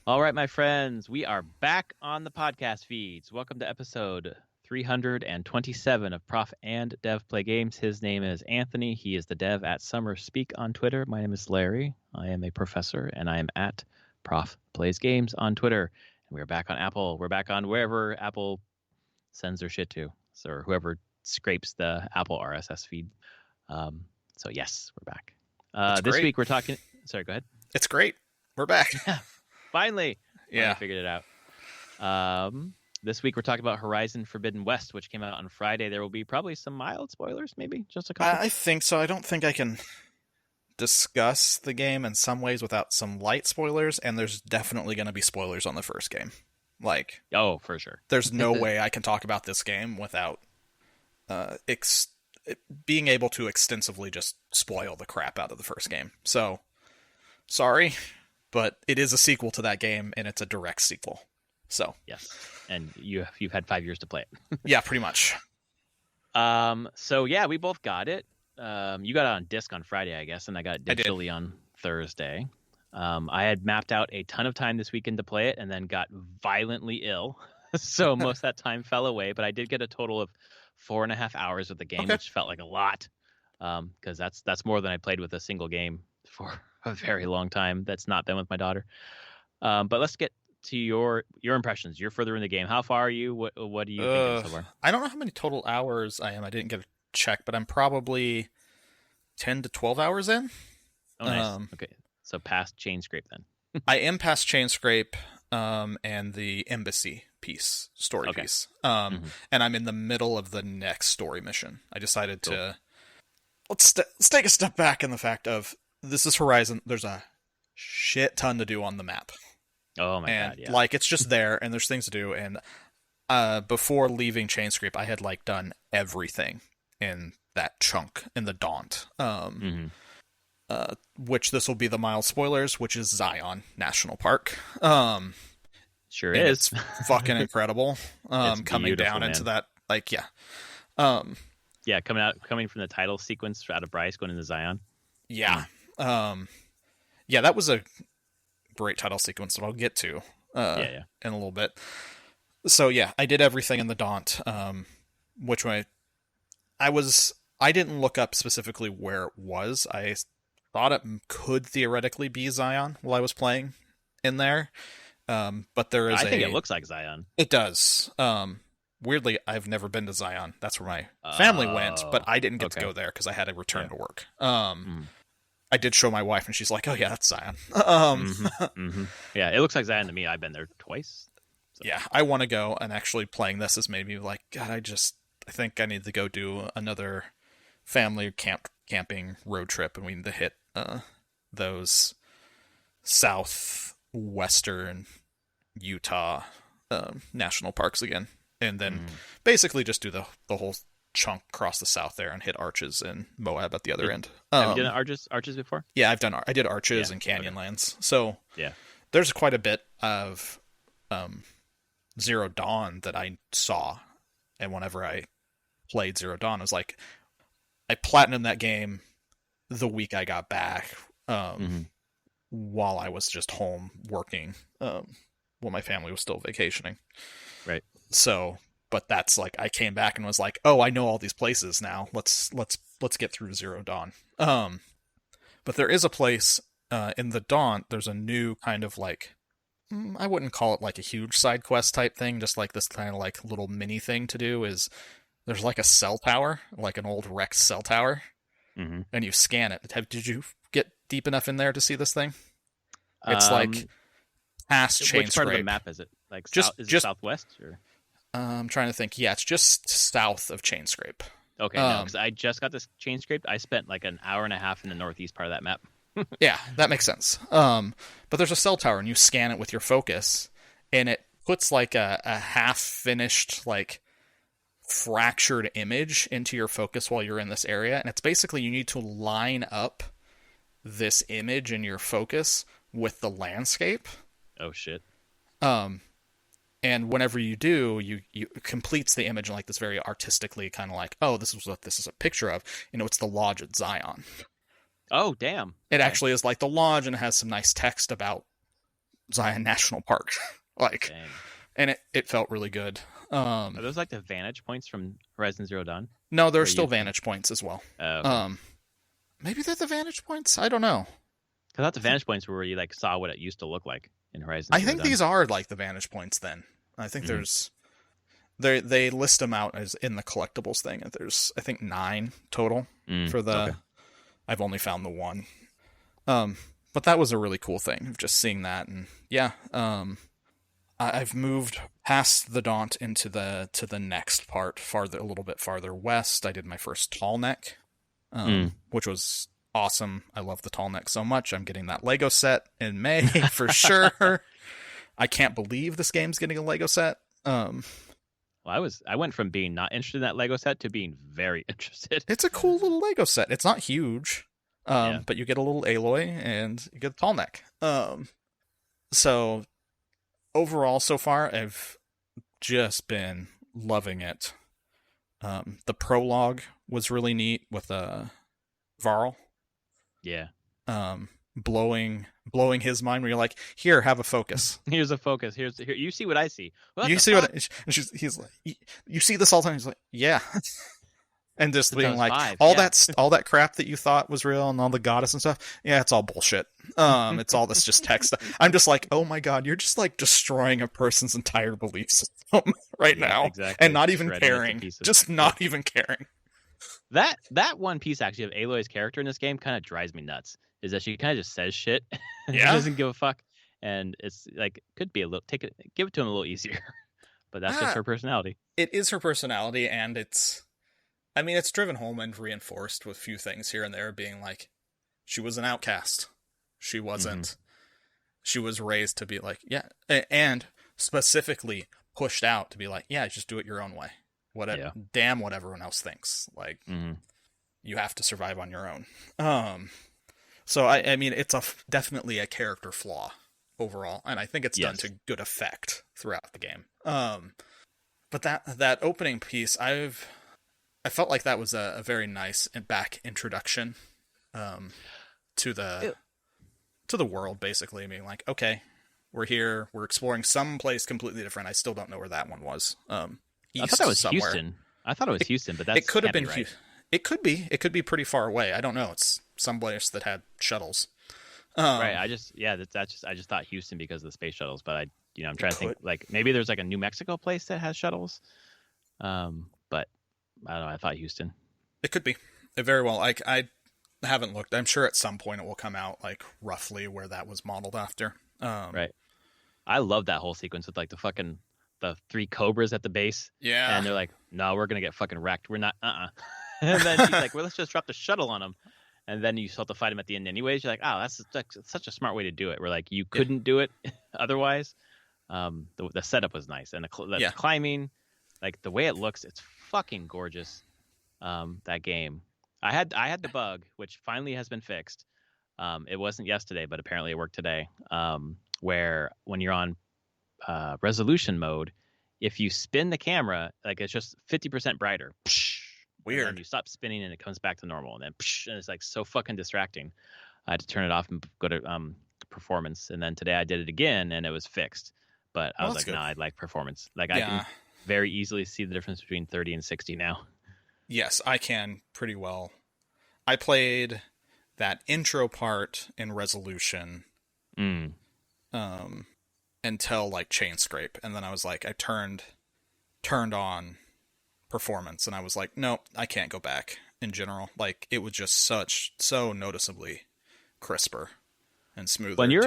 All right, my friends, we are back on the podcast feeds. Welcome to episode 327 of Prof and Dev Play Games. His name is Anthony. He is the dev at Summer Speak on Twitter. My name is Larry. I am a professor, and I am at Prof Plays Games on Twitter. And we're back on Apple. We're back on wherever Apple sends their shit to, or whoever scrapes the Apple RSS feed. So yes, we're back. This week we're talking. Sorry, go ahead. It's great. We're back. Finally, Yeah. I figured it out. This week we're talking about Horizon Forbidden West, which came out on Friday. There will be probably some mild spoilers, maybe just a couple. I think so. I don't think I can discuss the game in some ways without some light spoilers, and there's definitely going to be spoilers on the first game. Like, oh, for sure. There's no way I can talk about this game without being able to extensively just spoil the crap out of the first game. So, sorry, but it is a sequel to that game, and it's a direct sequel. So yes, and you've had 5 years to play it. Yeah, pretty much. So yeah, we both got it. You got it on disc on Friday, I guess, and I got it digitally on Thursday. I had mapped out a ton of time this weekend to play it, and then got violently ill, so most of that time fell away. But I did get a total of 4.5 hours of the game, which felt like a lot, because that's more than I played with a single game for a very long time. That's not been with my daughter. But let's get to your impressions. You're further in the game. How far are you? What do you think so far? I don't know how many total hours I am. I didn't get a check, but I'm probably 10 to 12 hours in. Oh, nice. Okay, so past Chain Scrape then. I am past Chain Scrape and the embassy story piece. And I'm in the middle of the next story mission. I decided to let's take a step back in the fact of this is Horizon. There's a shit ton to do on the map. Oh my god, yeah. Like, it's just there, and there's things to do. And before leaving Chain Scrape, I had like done everything in that chunk in the Daunt. Which this will be the mild spoilers, which is Zion National Park. Sure is. It's fucking incredible. Coming down into that, like, yeah. Yeah, coming from the title sequence out of Bryce going into Zion. Yeah. Yeah, that was a great title sequence that I'll get to in a little bit. So yeah, I did everything in the Daunt, which way I didn't look up specifically where it was. I thought it could theoretically be Zion while I was playing in there. But there is I think it looks like Zion. It does. Weirdly, I've never been to Zion. That's where my family went, but I didn't get to go there because I had to return to work. I did show my wife, and she's like, "Oh yeah, that's Zion." Yeah, it looks like Zion to me. I've been there twice. So. Yeah, I want to go, and actually playing this has made me like, God, I think I need to go do another family camping road trip, and we need to hit those southwestern Utah national parks again, and then basically just do the whole chunk across the south there and hit Arches and Moab at the other end. Have you done Arches before? Yeah, I did Arches and Canyonlands. So there's quite a bit of Zero Dawn that I saw, and whenever I played Zero Dawn, I was like, I platinumed that game the week I got back, while I was just home working, while my family was still vacationing. Right. So, but that's like, I came back and was like, oh, I know all these places now. Let's get through Zero Dawn. But there is a place in the Daunt. There's a new kind of like, I wouldn't call it like a huge side quest type thing, just like this kind of like little mini thing to do is there's like a cell tower, like an old wrecked cell tower, and you scan it. Did you get deep enough in there to see this thing? It's like past Chain Scrape. Which part of the map is it? Like is it southwest? Or? I'm trying to think. Yeah, it's just south of Chain Scrape. Okay, no, because I just got this Chain Scrape. I spent like an hour and a half in the northeast part of that map. Yeah, that makes sense. But there's a cell tower, and you scan it with your focus, and it puts like a half-finished, like, fractured image into your focus while you're in this area. And it's basically you need to line up this image in your focus with the landscape. Oh, shit. And whenever you do, you it completes the image in like this very artistically kind of like, oh, this is what this is a picture of. You know, it's the lodge at Zion. Oh, damn. It actually is like the lodge, and it has some nice text about Zion National Park. Like, Dang. and it felt really good. Are those like the vantage points from Horizon Zero Dawn? No, there's still vantage points as well. Okay. Maybe they're the vantage points. I don't know. Because that's the vantage points where you like saw what it used to look like in Horizon. I think these are like the vantage points. Then I think there's they list them out as in the collectibles thing. And there's I think 9 total for the. Okay. I've only found the 1. But that was a really cool thing of just seeing that, and yeah. I've moved past the Daunt into the next part, a little bit farther west. I did my first tall neck, which was awesome. I love the tall neck so much. I'm getting that Lego set in May for sure. I can't believe this game's getting a Lego set. Well, I went from being not interested in that Lego set to being very interested. It's a cool little Lego set. It's not huge, but you get a little Aloy and you get a tall neck. So overall, so far, I've just been loving it. The prologue was really neat with Varl. Yeah. Blowing his mind where you're like, here, have a focus. Here's a focus. Here, you see what I see. You see what he's like, you see this all the time. He's like, yeah. And just being like, all that crap that you thought was real and all the goddess and stuff, yeah, it's all bullshit. It's all this just text. I'm just like, oh my god, you're just like destroying a person's entire belief system right now, exactly. And not even caring, just not even caring. That one piece actually of Aloy's character in this game kind of drives me nuts. Is that she kind of just says shit, and she doesn't give a fuck, and it's like could be a little give it to him a little easier, but that's just her personality. It is her personality, and it's driven home and reinforced with a few things here and there, being like, she was an outcast. She wasn't. She was raised to be like, yeah, and specifically pushed out to be like, yeah, just do it your own way. Whatever, damn what everyone else thinks. Like, you have to survive on your own. So I mean, it's definitely a character flaw overall, and I think it's done to good effect throughout the game. But that opening piece, I felt like that was a very nice and back introduction to the world, basically. I mean, like, okay, we're here, we're exploring some place completely different. I still don't know where that one was. I thought that was somewhere. Houston. I thought it was Houston, but it could have been right. It could be. It could be pretty far away. I don't know. It's some place that had shuttles. Right. I just thought Houston because of the space shuttles, but I'm trying to think like maybe there's like a New Mexico place that has shuttles. But I don't know. I thought Houston. It could be. It very well. I haven't looked. I'm sure at some point it will come out like roughly where that was modeled after. Right. I love that whole sequence with like the 3 cobras at the base. Yeah. And they're like, no, we're going to get fucking wrecked. We're not, And then she's like, well, let's just drop the shuttle on them. And then you still have to fight him at the end anyways. You're like, oh, that's such a smart way to do it. We're like, you couldn't do it otherwise. The setup was nice. And the climbing, like the way it looks, it's fucking gorgeous. That game. I had the bug, which finally has been fixed. It wasn't yesterday, but apparently it worked today. Where when you're on resolution mode, if you spin the camera, like it's just 50% brighter. Weird. And then you stop spinning and it comes back to normal, and then and it's like so fucking distracting. I had to turn it off and go to performance, and then today I did it again and it was fixed. But I was like, nah, I like performance. Like I can very easily see the difference between 30 and 60 now. Yes, I can pretty well. I played that intro part in resolution. Until like chain scrape, and then I was like, I turned on performance, and I was like, no, I can't go back. In general, like it was just so noticeably crisper and smoother. And you're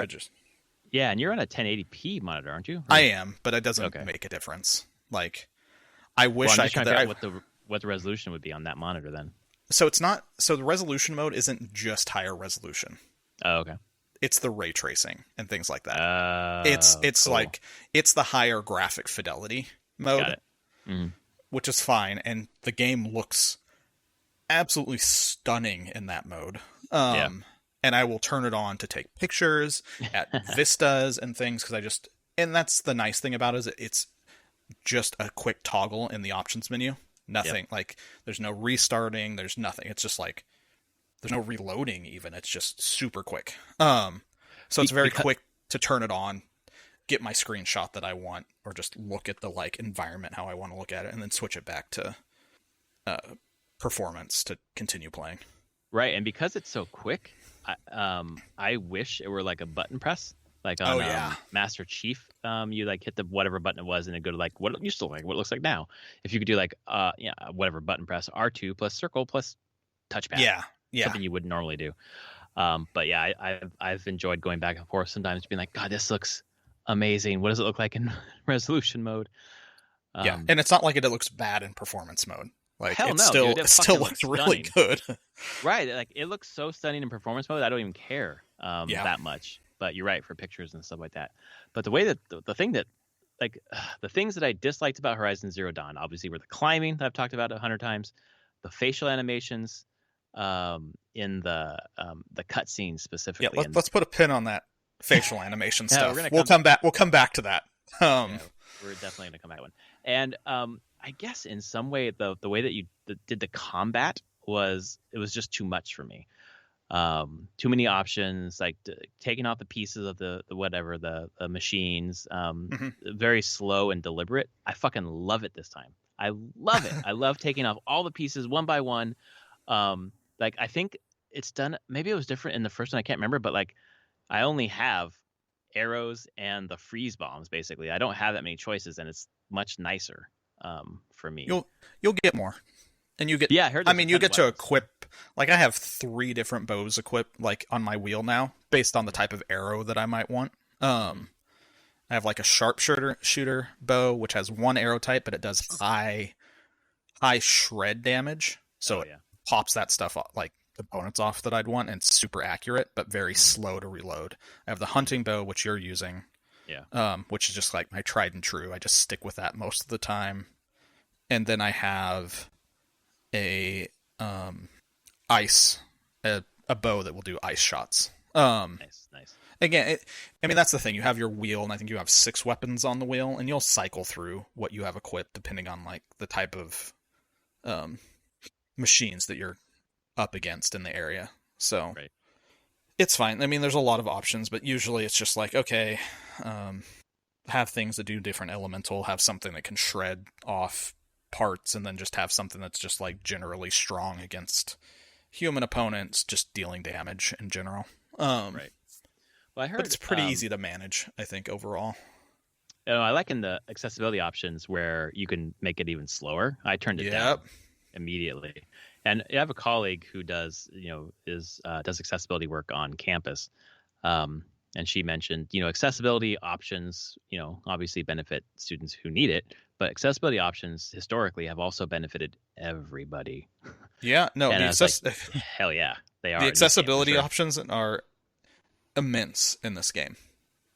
on a 1080p monitor, aren't you? I am, but it doesn't make a difference. Like, I wish I could. What the resolution would be on that monitor then? So it's not. So the resolution mode isn't just higher resolution. Oh, okay. It's the ray tracing and things like that. It's cool. Like it's the higher graphic fidelity mode. Got it. Which is fine, and the game looks absolutely stunning in that mode. And I will turn it on to take pictures at vistas and things, because and that's the nice thing about it, is it's just a quick toggle in the options menu. Nothing like there's no restarting, there's nothing. It's just like there's no reloading even. It's just super quick. So it's very quick to turn it on get my screenshot that I want, or just look at the like environment how I want to look at it, and then switch it back to performance to continue playing. Right, and because it's so quick, I wish it were like a button press, like on Master Chief. You like hit the whatever button it was, and it go to like what it used to look like, what it looks like now. If you could do like whatever button press, R2 plus circle plus touchpad. Yeah. Something you wouldn't normally do. But yeah, I've enjoyed going back and forth sometimes, being like, God, this looks amazing. What does it look like in resolution mode? And it's not like it looks bad in performance mode. Like hell it's no, still dude, it still looks really good. Right, like it looks so stunning in performance mode. I don't even care that much. But you're right, for pictures and stuff like that. But the way that the thing that like the things that I disliked about Horizon Zero Dawn obviously were the climbing that I've talked about 100 times, the facial animations, in the cutscenes specifically. Yeah, let's put a pin on that facial animation stuff. We'll come back to that. We're definitely gonna come back to one. And I guess in some way the way that you did the combat was just too much for me. Too many options, like taking out the pieces of the whatever the machines. Very slow and deliberate. I fucking love it this time. I love it. I love taking off all the pieces one by one. Like I think it's done. Maybe it was different in the first one. I can't remember, but like I only have arrows and the freeze bombs. Basically, I don't have that many choices, and it's much nicer for me. You'll get more, and you get. Yeah, I mean, you get to equip. Like I have 3 different bows equipped, like on my wheel now, based on the type of arrow that I might want. I have like a sharpshooter bow, which has 1 arrow type, but it does high shred damage, so it pops that stuff off, like components off that I'd want, and it's super accurate, but very slow to reload. I have the hunting bow, which you're using, which is just like my tried and true. I just stick with that most of the time. And then I have a bow that will do ice shots. Nice. Again, that's the thing. You have your wheel, and I think you have 6 weapons on the wheel, and you'll cycle through what you have equipped depending on like the type of machines that you're up against in the area. So it's fine. I mean, there's a lot of options, but usually it's just like, okay, have things that do different elemental, have something that can shred off parts, and then just have something that's just like generally strong against human opponents, just dealing damage in general. Right. Well, I heard, but it's pretty easy to manage, I think, overall. I like in the accessibility options where you can make it even slower. I turned it down immediately. And I have a colleague who does accessibility work on campus. And she mentioned, accessibility options, obviously benefit students who need it, but accessibility options historically have also benefited everybody. Yeah, no, hell yeah, they are. The accessibility options are immense in this game.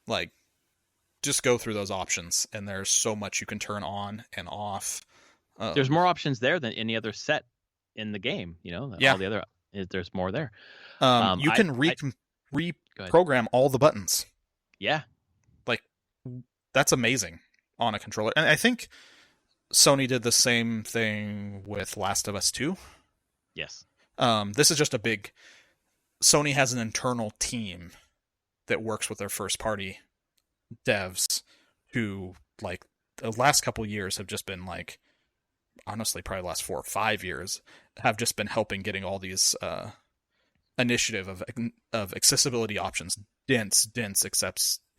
Like, just go through those options, and there's so much you can turn on and off. There's more options there than any other set in the game. All the other, there's more there. You can reprogram all the buttons. Yeah, like that's amazing on a controller, and I think Sony did the same thing with Last of Us 2. Yes. This is just a big. Sony has an internal team that works with their first party devs who, like, the last couple years have just been like, honestly, probably the last 4 or 5 years have just been helping getting all these initiative of accessibility options, dense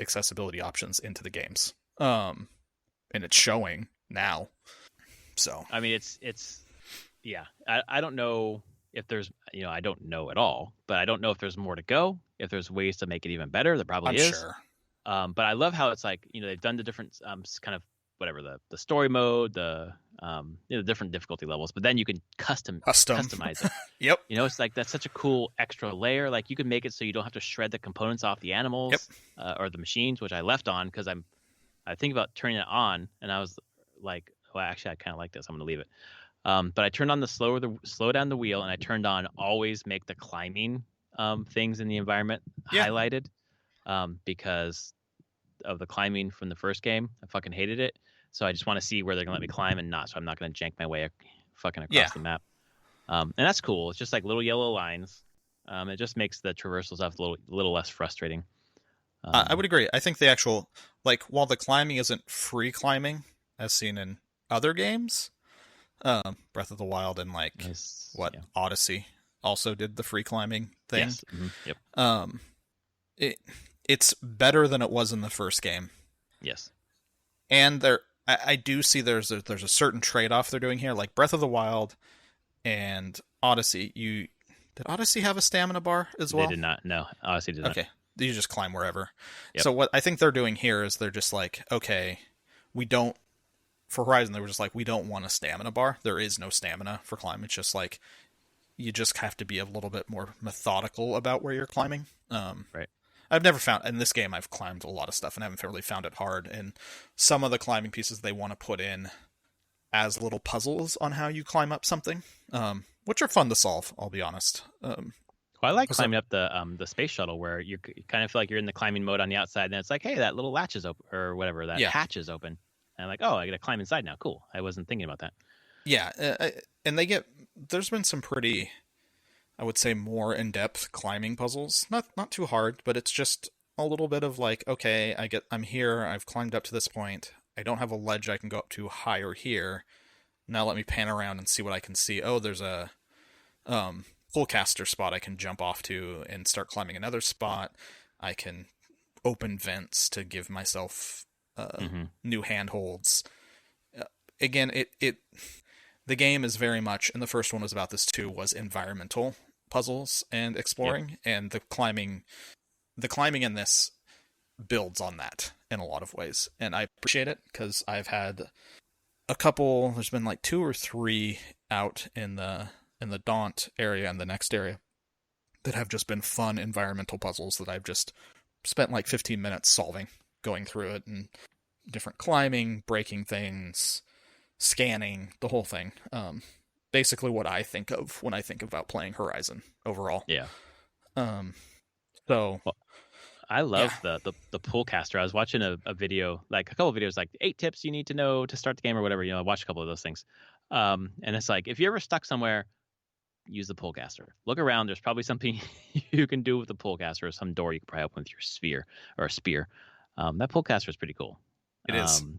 accessibility options into the games. And it's showing now. So I mean, it's I don't know if there's, I don't know at all, but I don't know if there's more to go. If there's ways to make it even better, there probably is. Sure. But I love how it's like, they've done the different kind of whatever the story mode, the different difficulty levels, but then you can customize it. Yep. It's like that's such a cool extra layer. Like you can make it so you don't have to shred the components off the animals or the machines, which I left on because I think about turning it on, and I was like, well, actually, I kind of like this. I'm going to leave it. But I turned on the slow down the wheel, and I turned on always make the climbing things in the environment highlighted because of the climbing from the first game. I fucking hated it. So I just want to see where they're going to let me climb and not. So I'm not going to jank my way fucking across the map. And that's cool. It's just like little yellow lines. It just makes the traversal stuff a little less frustrating. I would agree. I think the like while the climbing isn't free climbing as seen in other games, Breath of the Wild and like Odyssey also did the free climbing thing. Yes. Mm-hmm. Yep. It's better than it was in the first game. Yes. And I do see there's a certain trade-off they're doing here. Like Breath of the Wild and Odyssey, did Odyssey have a stamina bar as well? They did not. No, Odyssey did not. Okay, you just climb wherever. Yep. So what I think they're doing here is they're just like, okay, for Horizon, they were just like, we don't want a stamina bar. There is no stamina for climb. It's just like, you just have to be a little bit more methodical about where you're climbing. Right. I've never found, in this game, I've climbed a lot of stuff and haven't really found it hard. And some of the climbing pieces they want to put in as little puzzles on how you climb up something, which are fun to solve, I'll be honest. Well, I like climbing up the space shuttle where you kind of feel like you're in the climbing mode on the outside, and then it's like, hey, that little latch is open, or whatever, that hatch is open. And I'm like, oh, I got to climb inside now. Cool. I wasn't thinking about that. Yeah, and there's been some pretty, I would say, more in-depth climbing puzzles. Not too hard, but it's just a little bit of like, okay, I'm here, I've climbed up to this point, I don't have a ledge I can go up to higher here. Now let me pan around and see what I can see. Oh, there's a pullcaster spot I can jump off to and start climbing another spot. I can open vents to give myself new handholds. Again, the game is very much, and the first one was about this too, was environmental puzzles and exploring, and the climbing in this builds on that in a lot of ways, and I appreciate it because I've had a couple. There's been like 2 or 3 out in the Daunt area and the next area that have just been fun environmental puzzles that I've just spent like 15 minutes solving, going through it, and different climbing, breaking things, scanning, the whole thing. Basically what I think of when I think about playing Horizon overall. Yeah. So I love the pullcaster. I was watching a video, like a couple of videos, like 8 tips you need to know to start the game or whatever. I watched a couple of those things. And it's like, if you're ever stuck somewhere, use the pullcaster. Look around. There's probably something you can do with the pullcaster, or some door you can probably open with your spear. That pullcaster is pretty cool. It is. And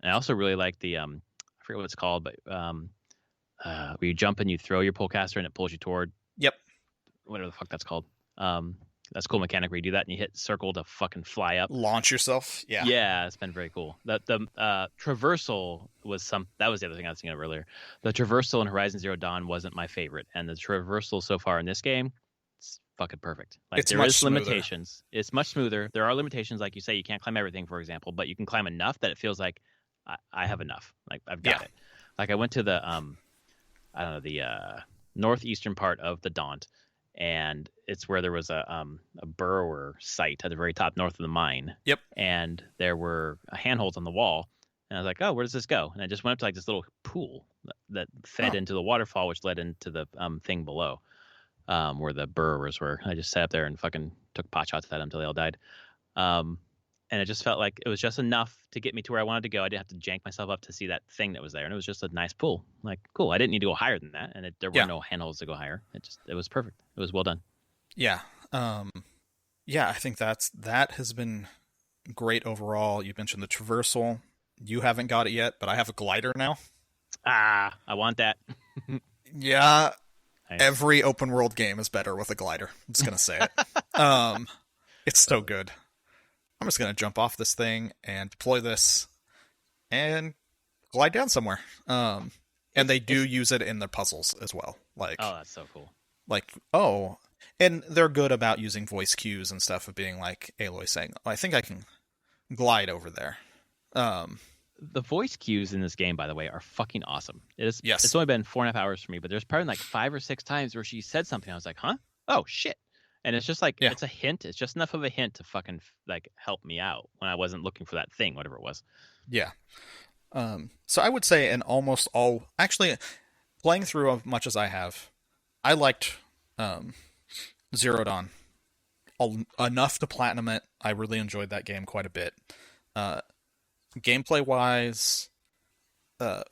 I also really like the I forget what it's called, but where you jump and you throw your pullcaster and it pulls you toward. Yep. Whatever the fuck that's called. That's a cool mechanic where you do that and you hit circle to fucking fly up. Launch yourself. Yeah. Yeah, it's been very cool. The traversal was that was the other thing I was thinking of earlier. The traversal in Horizon Zero Dawn wasn't my favorite, and the traversal so far in this game, it's fucking perfect. Like, it's there much is smoother. Limitations. It's much smoother. There are limitations, like you say, you can't climb everything, for example, but you can climb enough that it feels like I have enough. Like, I've got it. Like, I went to the the northeastern part of the Daunt, and it's where there was a burrower site at the very top north of the mine. Yep. And there were handholds on the wall, and I was like, oh, where does this go? And I just went up to like this little pool that fed into the waterfall, which led into the thing below, where the burrowers were. I just sat up there and fucking took pot shots at them until they all died. And it just felt like it was just enough to get me to where I wanted to go. I didn't have to jank myself up to see that thing that was there. And it was just a nice pool. Like, cool. I didn't need to go higher than that. And there were no handholds to go higher. It was perfect. It was well done. Yeah. I think that has been great overall. You mentioned the traversal. You haven't got it yet, but I have a glider now. I want that. Yeah. Every open world game is better with a glider. I'm just going to say it. It's so good. I'm just going to jump off this thing and deploy this and glide down somewhere. And they do use it in their puzzles as well. Like, oh, that's so cool. Like, and they're good about using voice cues and stuff, of being like Aloy saying, oh, I think I can glide over there. The voice cues in this game, by the way, are fucking awesome. Yes. It's only been 4.5 hours for me, but there's probably like 5 or 6 times where she said something. I was like, huh? Oh, shit. And it's just like, it's a hint. It's just enough of a hint to fucking like help me out when I wasn't looking for that thing, whatever it was. Yeah. So I would say in almost all, actually, playing through as much as I have, I liked Zero Dawn enough to platinum it. I really enjoyed that game quite a bit. Gameplay wise,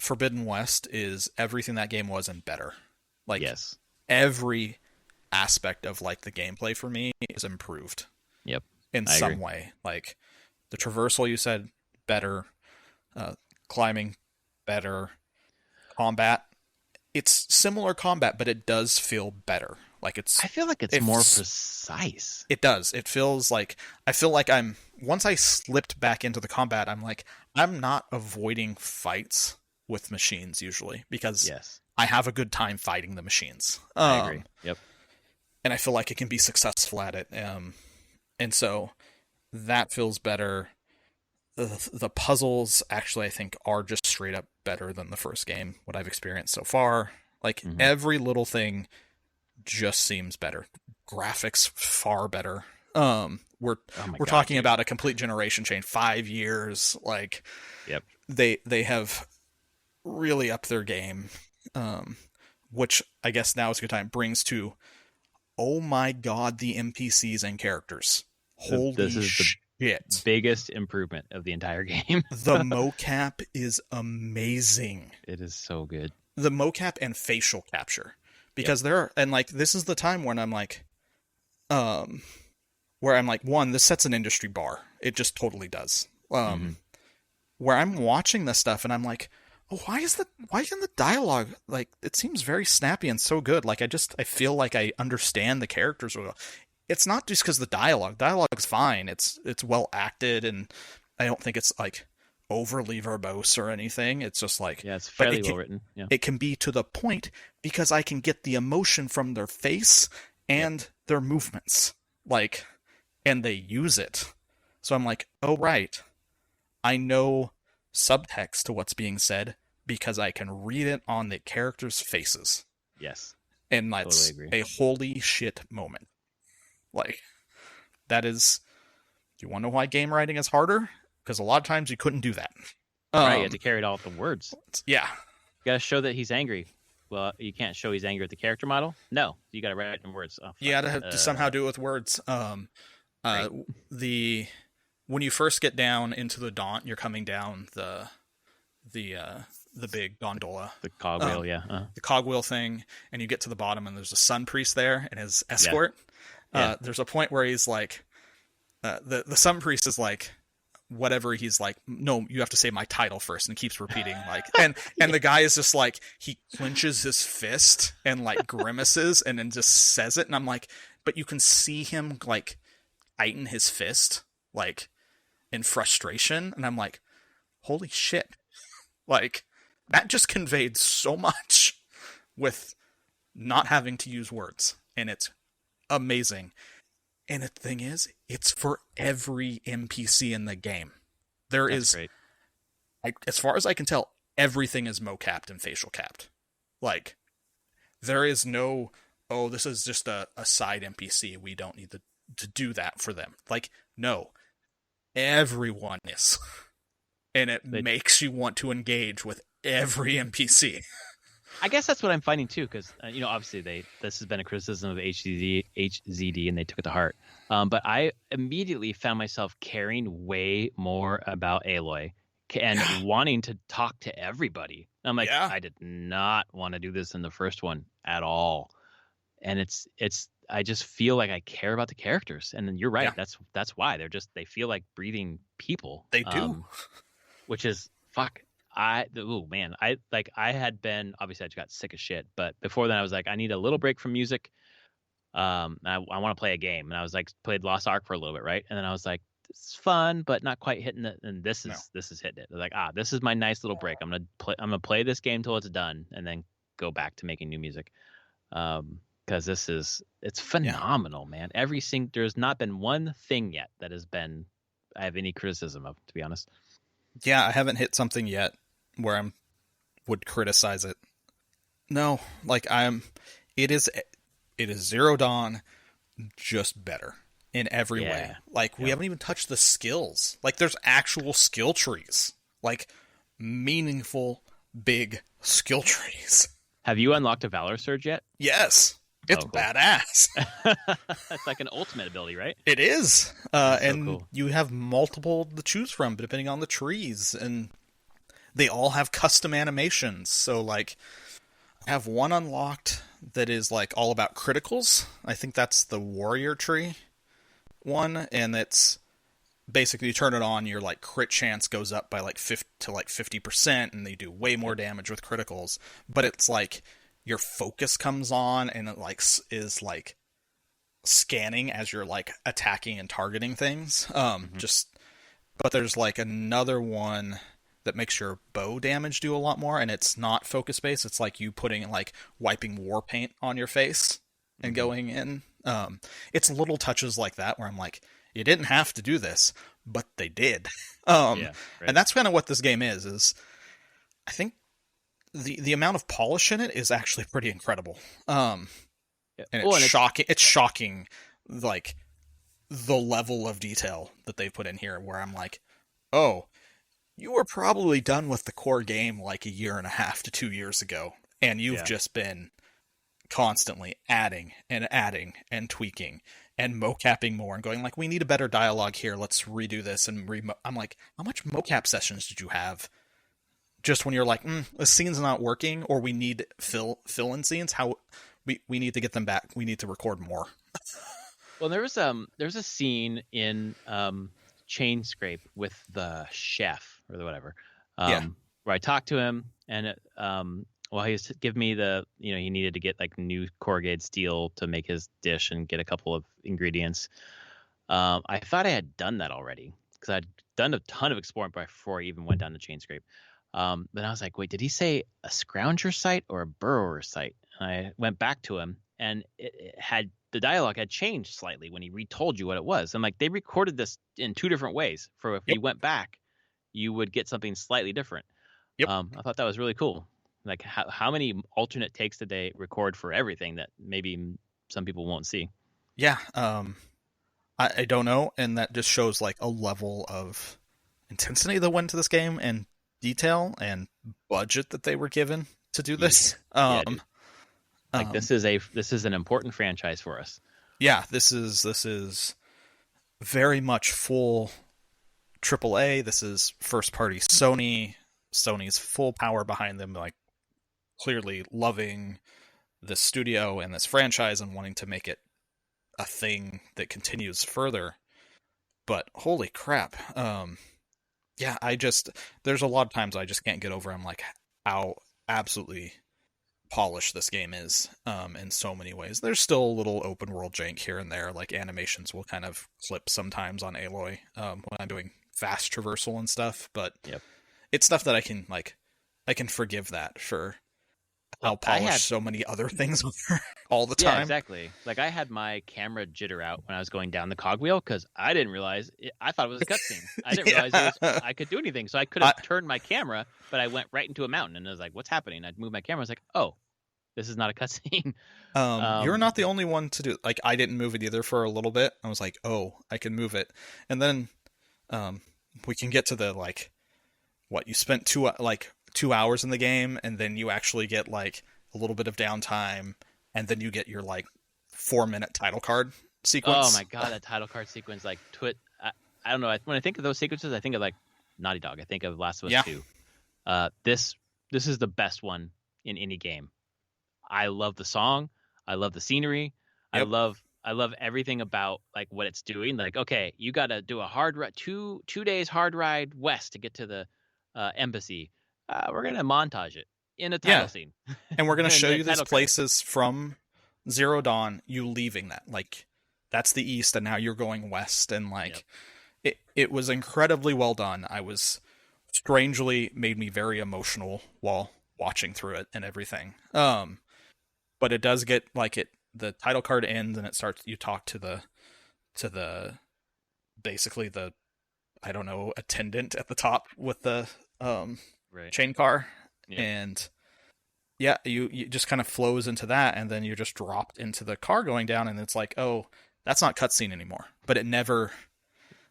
Forbidden West is everything that game was and better. Like, yes, every aspect of like the gameplay for me is improved. Yep. In some way. Like, The traversal you said better, uh, climbing better, combat. It's similar combat, but it does feel better. Like I feel like it's more precise. It does. It feels like I feel like I'm once I slipped back into the combat, I'm like I'm not avoiding fights with machines usually because Yes, I have a good time fighting the machines. I agree. Yep. And I feel like it can be successful at it. And so that feels better. The puzzles actually I think are just straight up better than the first game. What I've experienced so far, like every little thing just seems better. Graphics far better. We're talking about a complete generation change. 5 years. Like, yep. They have really upped their game. Which I guess now is a good time. Brings to, oh my god, the NPCs and characters. Holy shit. The biggest improvement of the entire game. The mocap is amazing. It is so good. The mocap and facial capture. Because there are, and like, this is the time when I'm like, one, this sets an industry bar. It just totally does. Where I'm watching this stuff and I'm like, oh, why isn't the dialogue, like, it seems very snappy and so good. Like, I feel like I understand the characters well. It's not just because the dialogue's fine. It's well acted, and I don't think it's like overly verbose or anything. It's just like, yeah, it's fairly well written. Yeah. It can be to the point because I can get the emotion from their face and their movements, like, and they use it. So I'm like, oh right, I know subtext to what's being said because I can read it on the characters' faces. Yes, and that's totally a holy shit moment. Like, that is, you want to know why game writing is harder? Because a lot of times you couldn't do that. Right, you have to carry it all with the words. Yeah. You got to show that he's angry. Well, you can't show he's angry with the character model. No, you got to write it in words. Oh, you got to have to somehow do it with words. Right. When you first get down into the Daunt, you're coming down the big gondola, the cogwheel, the cogwheel thing, and you get to the bottom, and there's a sun priest there and his escort. Yeah. There's a point where he's like, the sun priest is like, whatever, he's like, no, you have to say my title first, and he keeps repeating, like, and the guy is just like, he clenches his fist and like grimaces and then just says it, and I'm like, but you can see him like tighten his fist like in frustration, and I'm like, holy shit, like, that just conveyed so much with not having to use words, and it's amazing. And the thing is, it's for every NPC in the game. That's great. As far as I can tell, everything is mocapped and facial capped. Like, there is no, oh, this is just a side NPC. We don't need to do that for them. Like, no. Everyone is. And it makes you want to engage with every NPC. I guess that's what I'm finding too, because obviously this has been a criticism of HZD, and they took it to heart. But I immediately found myself caring way more about Aloy and wanting to talk to everybody. I'm like, I did not want to do this in the first one at all, and it's I just feel like I care about the characters, and then you're right. Yeah. That's why they feel like breathing people. They do, which is fuck. I had been, obviously I just got sick of shit, but before then I was like, I need a little break from music. I want to play a game, and I was like, played Lost Ark for a little bit, right? And then I was like, it's fun, but not quite hitting it. And this is hitting it. Like, this is my nice little break. I'm gonna play this game till it's done, and then go back to making new music. Because it's phenomenal, man. There's not been one thing yet that I have any criticism of, to be honest. Yeah, I haven't hit something yet where I would criticize it. No, like it is Zero Dawn, just better in every way. Like, we haven't even touched the skills. Like, there's actual skill trees, like meaningful, big skill trees. Have you unlocked a Valor Surge yet? Yes. It's cool. Badass. It's like an ultimate ability, right? It is. And so cool. You have multiple to choose from depending on the trees, and they all have custom animations. So, like, I have one unlocked that is like all about criticals. I think that's the warrior tree one, and it's basically you turn it on, your like crit chance goes up by like 50%, and they do way more damage with criticals. But it's like your focus comes on, and it like is like scanning as you're like attacking and targeting things. Just but there's like another one that makes your bow damage do a lot more, and it's not focus based. It's like you putting like wiping war paint on your face and going in. It's little touches like that where I'm like, you didn't have to do this, but they did. And that's kind of what this game is I think the amount of polish in it is actually pretty incredible. And it's shocking. It's shocking, like the level of detail that they've put in here. Where I'm like, oh, you were probably done with the core game like a year and a half to 2 years ago, and you've just been constantly adding and tweaking and mocapping more and going like, we need a better dialogue here. Let's redo this and I'm like, how much mocap sessions did you have? Just when you're like, the scene's not working, or we need fill-in scenes. How we need to get them back. We need to record more. Well, there's a scene in Chain Scrape with the chef or whatever, where I talked to him, and he was giving me he needed to get like new corrugated steel to make his dish and get a couple of ingredients. I thought I had done that already because I'd done a ton of exploring before I even went down to Chain Scrape. But I was like, wait, did he say a scrounger site or a burrower site? And I went back to him, and the dialogue had changed slightly when he retold you what it was. I'm like, they recorded this in two different ways. For if you went back, you would get something slightly different. I thought that was really cool. Like, how many alternate takes did they record for everything that maybe some people won't see? Yeah, I don't know, and that just shows like a level of intensity that went into this game and detail and budget that they were given to do this. This is an important franchise for us. Yeah, this is very much full AAA. This is first party Sony. Sony's full power behind them, like clearly loving this studio and this franchise and wanting to make it a thing that continues further. But holy crap. There's a lot of times I just can't get over. I'm like, how absolutely polished this game is in so many ways. There's still a little open world jank here and there, like animations will kind of clip sometimes on Aloy when I'm doing fast traversal and stuff, but it's stuff that I can forgive that for how polished so many other things are all the time. Yeah, exactly. Like, I had my camera jitter out when I was going down the cogwheel because I didn't realize I thought it was a cutscene. I didn't realize I could do anything, so I could have turned my camera, but I went right into a mountain, and I was like, "What's happening?" I'd move my camera. I was like, "Oh, this is not a cutscene." You're not the only one to do. Like, I didn't move it either for a little bit. I was like, "Oh, I can move it," and then we can get to the like, what you spent 2 hours in the game, and then you actually get like a little bit of downtime, and then you get your like 4-minute title card sequence. Oh my god, that title card sequence! Like, I don't know. When I think of those sequences, I think of like Naughty Dog. I think of Last of Us 2. This is the best one in any game. I love the song. I love the scenery. I love everything about like what it's doing. Like, okay, you got to do a hard ride, two days hard ride west to get to the embassy. We're gonna montage it in a title scene, and we're gonna show you these places from Zero Dawn. You leaving that, like, that's the east, and now you're going west, and like it was incredibly well done. I was strangely made me very emotional while watching through it and everything. But it does get like the title card ends and it starts. You talk to the basically the, I don't know, attendant at the top with the chain car, and you just kind of flows into that, and then you're just dropped into the car going down, and it's like, oh, that's not cutscene anymore. But it never,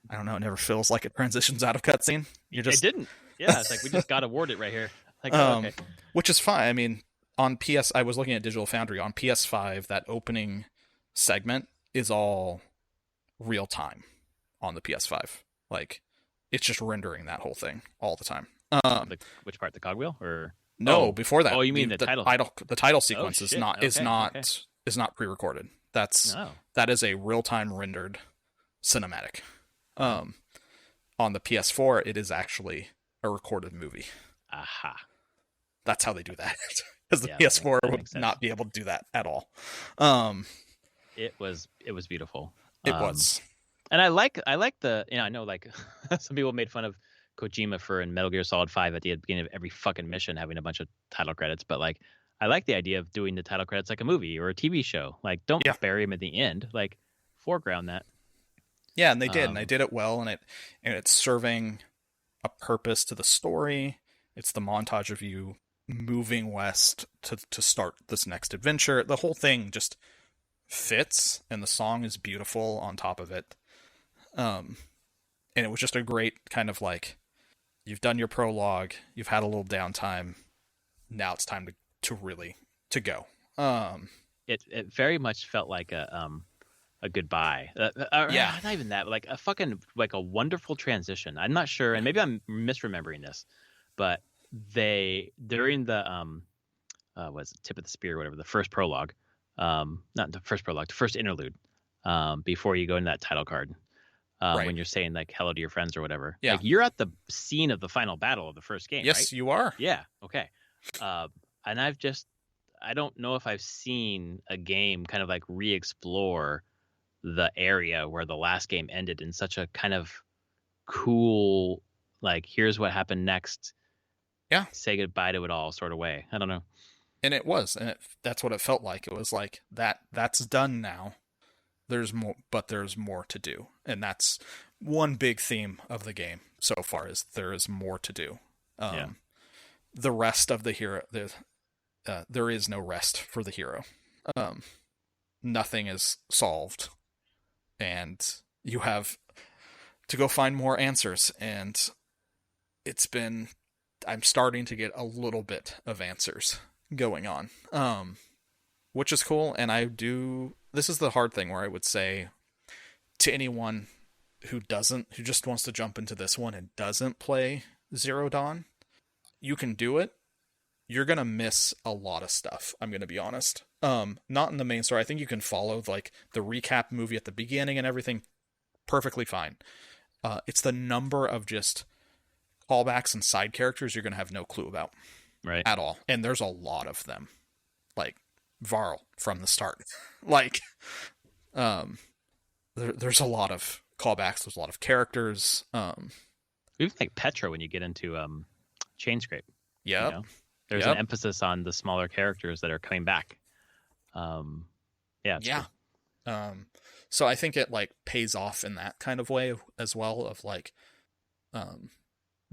I don't know, it never feels like it transitions out of cutscene. It didn't. Yeah, it's like we just got awarded right here. Like, okay. Which is fine. I mean, on I was looking at Digital Foundry on PS5. That opening segment is all real time on the PS5. Like, it's just rendering that whole thing all the time. Which part? The cogwheel, or no? Before that. Oh, you mean the title? The title sequence is not pre-recorded. That is a real time rendered cinematic. On the PS4, it is actually a recorded movie. Aha. That's how they do that. Because the Yeah, PS4 that would makes sense. not be able to do that at all. Um, It was beautiful. it was. And I like the, I know like some people made fun of Kojima for in Metal Gear Solid 5 at the beginning of every fucking mission having a bunch of title credits, but like I like the idea of doing the title credits like a movie or a TV show. Like don't bury him at the end. Like foreground that. Yeah, and they did, and they did it well, and it's serving a purpose to the story. It's the montage of you moving west to start this next adventure. The whole thing just fits, and the song is beautiful on top of it. And it was just a great kind of like, you've done your prologue, you've had a little downtime, now it's time to really to go. It very much felt like a goodbye. Yeah, not even that, like a fucking like a wonderful transition. I'm not sure, and maybe I'm misremembering this, but they during the was it Tip of the Spear or whatever, the first prologue, not the first prologue, the first interlude, before you go into that title card. right. When you're saying like hello to your friends or whatever. Yeah. Like you're at the scene of the final battle of the first game, Yes, right? you are. Yeah. Okay. And I don't know if I've seen a game kind of like re-explore the area where the last game ended in such a kind of cool, like, here's what happened next. Yeah. Say goodbye to it all sort of way. I don't know. And it was, and that's what it felt like. It was like that's done now. There's more, but there's more to do, and that's one big theme of the game so far. Is there is more to do. The rest of the hero, there is no rest for the hero. Nothing is solved, and you have to go find more answers. And I'm starting to get a little bit of answers going on, which is cool. And this is the hard thing where I would say to anyone who just wants to jump into this one and doesn't play Zero Dawn, you can do it. You're going to miss a lot of stuff. I'm going to be honest. Not in the main story. I think you can follow like the recap movie at the beginning and everything perfectly fine. It's the number of just callbacks and side characters you're going to have no clue about. Right. At all. And there's a lot of them. Like Varl from the start. Like, there's a lot of callbacks. There's a lot of characters. Even like Petra when you get into Chain Scrape. Yeah. You know? There's an emphasis on the smaller characters that are coming back. Yeah. So I think it like pays off in that kind of way as well, of like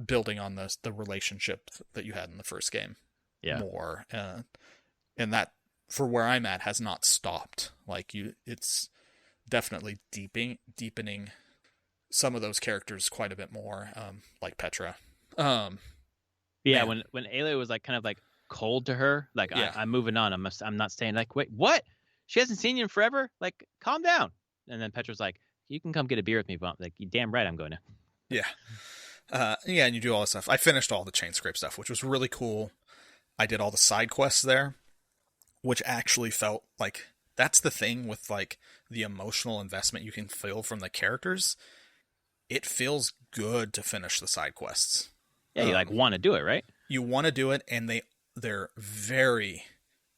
building on the relationship that you had in the first game more. And that, for where I'm at, has not stopped. Like it's definitely deepening some of those characters quite a bit more, like Petra. When Ayla was like kind of like cold to her, like I'm moving on. I'm not staying. Like, wait, what? She hasn't seen you in forever. Like, calm down. And then Petra's like, you can come get a beer with me, but like, you damn right I'm going to. Yeah. And you do all this stuff. I finished all the Chain Scrape stuff, which was really cool. I did all the side quests there, which actually felt like that's the thing with like the emotional investment you can feel from the characters. It feels good to finish the side quests. Yeah, you like want to do it, right? You want to do it, and they're very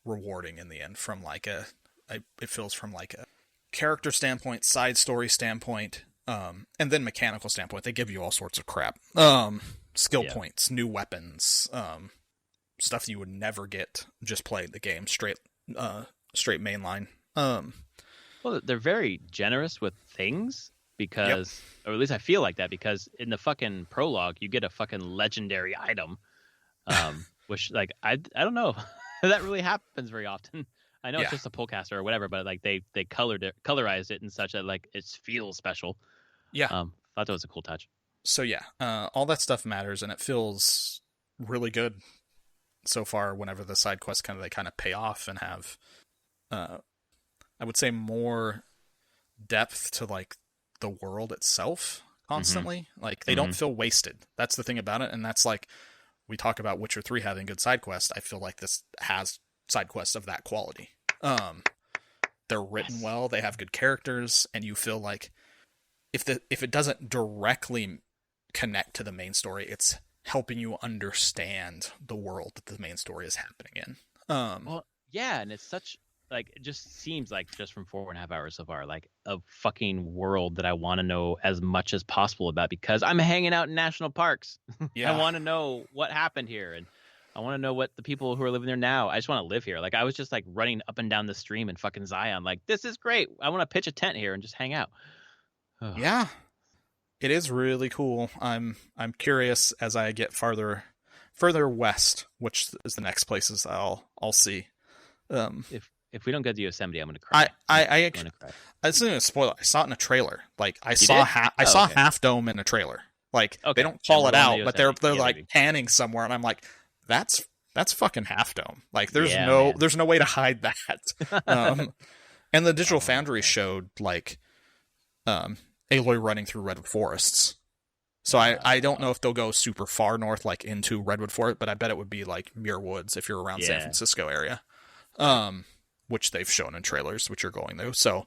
rewarding in the end. From like it feels from like a character standpoint, side story standpoint, and then mechanical standpoint. They give you all sorts of crap, skill points, new weapons, stuff you would never get just playing the game straight mainline. Well, they're very generous with things. Because, or at least I feel like that, because in the fucking prologue, you get a fucking legendary item, which, like, I don't know. That really happens very often. I know it's just a pullcaster or whatever, but, like, they colorized it in such that, like, it feels special. Yeah. Thought that was a cool touch. So, all that stuff matters, and it feels really good so far whenever the side quests they kind of pay off and have, I would say, more depth to, like, the world itself constantly. Mm-hmm. Like they don't feel wasted. That's the thing about it. And that's like, we talk about Witcher 3 having good side quests. I feel like this has side quests of that quality. They're written well, they have good characters, and you feel like if it doesn't directly connect to the main story. It's helping you understand the world that the main story is happening in. Well, yeah, and it's such like it just seems like just from 4.5 hours so far, like a fucking world that I want to know as much as possible about because I'm hanging out in national parks. I Yeah. want to know what happened here, and I want to know what the people who are living there now. I just want to live here. Like I was just like running up and down the stream in fucking Zion. Like this is great. I want to pitch a tent here and just hang out. Yeah. It is really cool. I'm curious as I get further west, which is the next places I'll see. If we don't go to Yosemite, I'm gonna cry. I gonna cry. It's not even a spoiler. I saw it in a trailer. Like I You saw did? I saw Okay. Half Dome in a trailer. Like Okay. they don't call Yeah, it we're going out, to but they're Yosemite. Yeah, like maybe. panning somewhere, and I'm like, that's fucking Half Dome. Like Yeah, man. there's no way to hide that. And the Digital Oh, Foundry man. showed like Aloy running through redwood forests. So I don't know if they'll go super far north, like into Redwood Forest, but I bet it would be like Muir Woods if you're around San Yeah. Francisco area, which they've shown in trailers, which you're going to. So,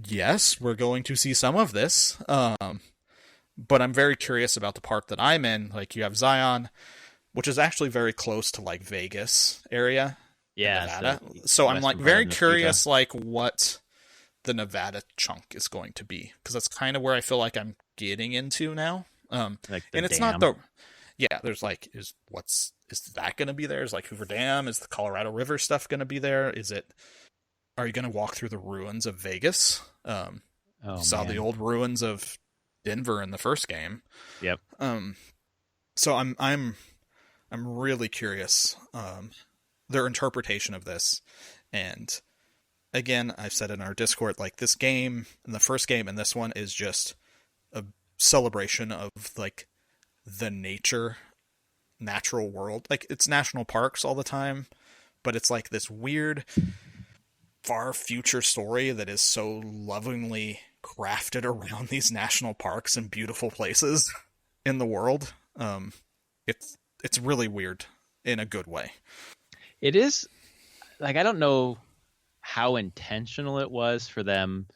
yes, we're going to see some of this, but I'm very curious about the part that I'm in. Like you have Zion, which is actually very close to like Vegas area, Yeah. Nevada. So I'm like western part very of Mesquite. curious, like what the Nevada chunk is going to be, because that's kind of where I feel like I'm getting into now. Like the And it's dam. not the there's like is that going to be there? Is like Hoover Dam? Is the Colorado River stuff going to be there? Are you going to walk through the ruins of Vegas? Oh, You saw the old ruins of Denver in the first game. Yep. So I'm really curious their interpretation of this. And again, I've said in our Discord, like this game and the first game and this one is just a celebration of like the natural world. Like it's national parks all the time, but it's like this weird far future story that is so lovingly crafted around these national parks and beautiful places in the world. It's really weird in a good way. It is like I don't know how intentional it was for them.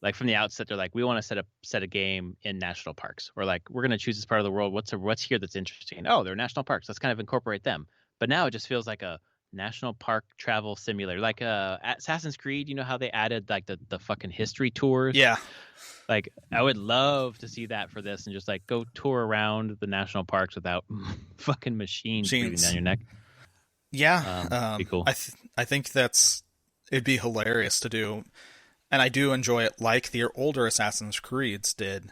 Like from the outset, they're like, we want to set a game in national parks, or like we're going to choose this part of the world. What's here that's interesting? Oh, they're national parks. Let's kind of incorporate them. But now it just feels like a national park travel simulator, like Assassin's Creed. You know how they added like the fucking history tours? Yeah. Like I would love to see that for this, and just like go tour around the national parks without fucking machines breathing down your neck. Yeah, be cool. I think it'd be hilarious to do, and I do enjoy it. Like the older Assassin's Creeds did,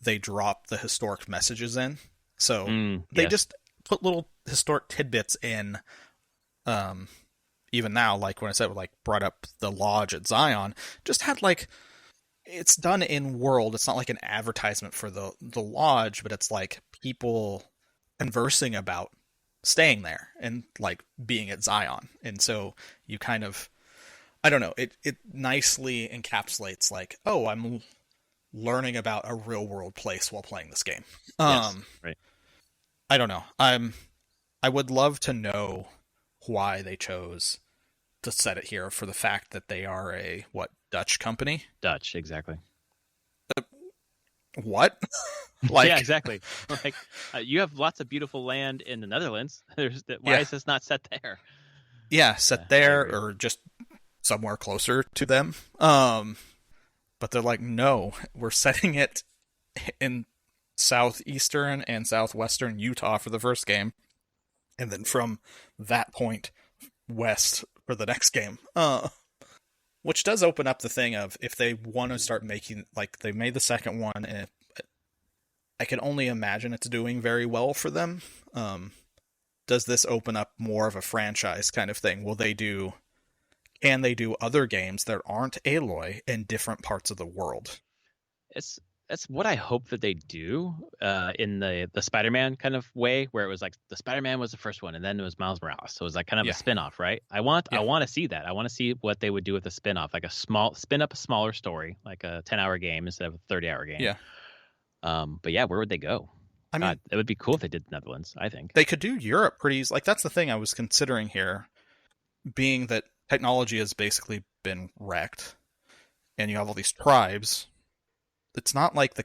they dropped the historic messages in, so they just put little historic tidbits in. Even now, like when I said, like brought up the lodge at Zion, just had like it's done in world. It's not like an advertisement for the lodge, but it's like people conversing about staying there and like being at Zion. And so you kind of, I don't know, it nicely encapsulates like, oh, I'm learning about a real world place while playing this game. Yes, right. I don't know. I would love to know why they chose to set it here, for the fact that they are a Dutch company. Dutch, exactly. What? Like, yeah, exactly. Like you have lots of beautiful land in the Netherlands. Why is this not set there? Yeah, set there or just somewhere closer to them. But they're like, no, we're setting it in southeastern and southwestern Utah for the first game, and then from that point west for the next game. Which does open up the thing of if they want to start making, like they made the second one, and I can only imagine it's doing very well for them. Does this open up more of a franchise kind of thing? Can they do other games that aren't Aloy in different parts of the world? That's what I hope that they do in the Spider-Man kind of way, where it was like the Spider-Man was the first one, and then it was Miles Morales. So it was like kind of a spin-off, right? I want to see that. I want to see what they would do with a spin-off, like a smaller story, like a 10-hour game instead of a 30-hour game. Yeah. But yeah, where would they go? I mean, it would be cool if they did the Netherlands, I think. They could do Europe pretty easy. Like that's the thing I was considering here, being that technology has basically been wrecked, and you have all these tribes. It's not like the